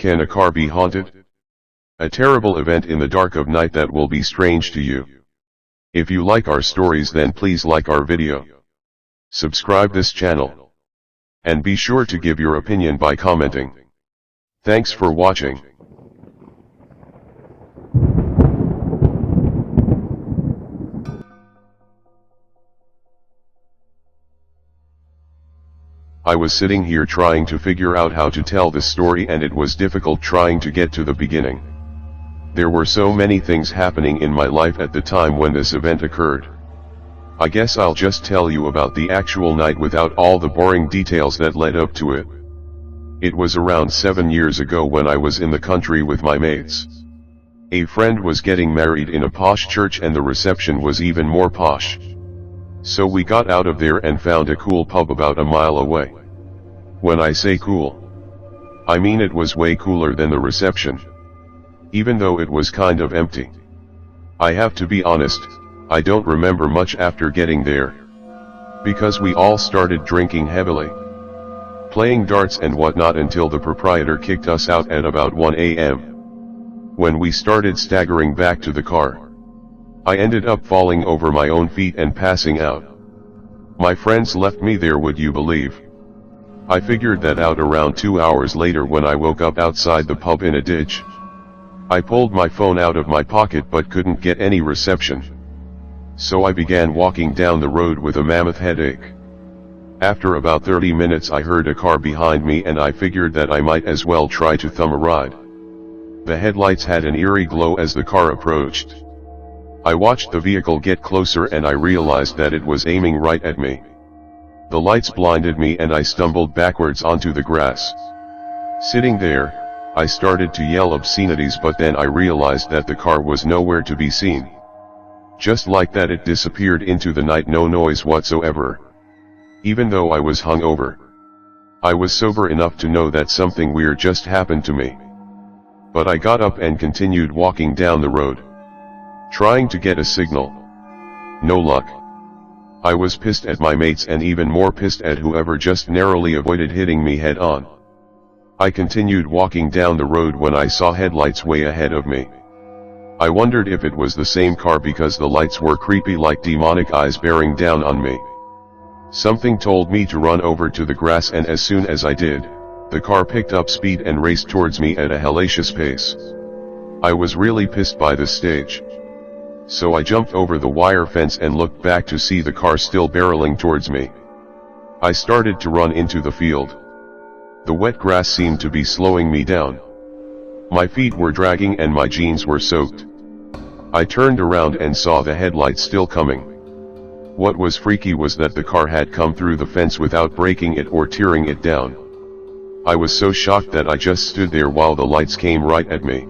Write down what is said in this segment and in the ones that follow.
Can a car be haunted? A terrible event in the dark of night that will be strange to you. If you like our stories, then please like our video. Subscribe this channel. And be sure to give your opinion by commenting. Thanks for watching. I was sitting here trying to figure out how to tell this story, and it was difficult trying to get to the beginning. There were so many things happening in my life at the time when this event occurred. I guess I'll just tell you about the actual night without all the boring details that led up to it. It was around 7 years ago when I was in the country with my mates. A friend was getting married in a posh church, and the reception was even more posh. So we got out of there and found a cool pub about a mile away. When I say cool, I mean it was way cooler than the reception, even though it was kind of empty. I have to be honest, I don't remember much after getting there, because we all started drinking heavily, playing darts and whatnot until the proprietor kicked us out at about 1 a.m. When we started staggering back to the car, I ended up falling over my own feet and passing out. My friends left me there, would you believe? I figured that out around 2 hours later when I woke up outside the pub in a ditch. I pulled my phone out of my pocket but couldn't get any reception. So I began walking down the road with a mammoth headache. After about 30 minutes I heard a car behind me, and I figured that I might as well try to thumb a ride. The headlights had an eerie glow as the car approached. I watched the vehicle get closer and I realized that it was aiming right at me. The lights blinded me and I stumbled backwards onto the grass. Sitting there, I started to yell obscenities, but then I realized that the car was nowhere to be seen. Just like that, it disappeared into the night, no noise whatsoever. Even though I was hungover, I was sober enough to know that something weird just happened to me. But I got up and continued walking down the road, trying to get a signal. No luck. I was pissed at my mates and even more pissed at whoever just narrowly avoided hitting me head on. I continued walking down the road when I saw headlights way ahead of me. I wondered if it was the same car because the lights were creepy, like demonic eyes bearing down on me. Something told me to run over to the grass, and as soon as I did, the car picked up speed and raced towards me at a hellacious pace. I was really pissed by this stage. So I jumped over the wire fence and looked back to see the car still barreling towards me. I started to run into the field. The wet grass seemed to be slowing me down. My feet were dragging and my jeans were soaked. I turned around and saw the headlights still coming. What was freaky was that the car had come through the fence without breaking it or tearing it down. I was so shocked that I just stood there while the lights came right at me.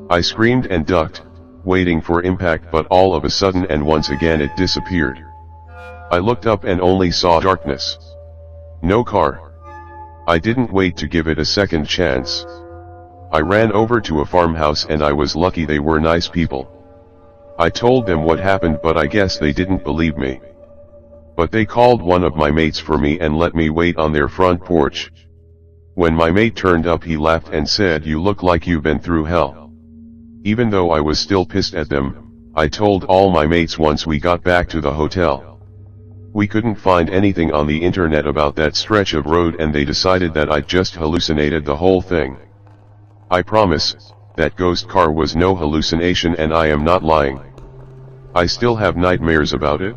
I screamed and ducked, waiting for impact, but all of a sudden and once again it disappeared. I looked up and only saw darkness. No car. I didn't wait to give it a second chance. I ran over to a farmhouse, and I was lucky they were nice people. I told them what happened, but I guess they didn't believe me. But they called one of my mates for me and let me wait on their front porch. When my mate turned up, he laughed and said, "You look like you've been through hell." Even though I was still pissed at them, I told all my mates once we got back to the hotel. We couldn't find anything on the internet about that stretch of road, and they decided that I'd just hallucinated the whole thing. I promise, that ghost car was no hallucination, and I am not lying. I still have nightmares about it.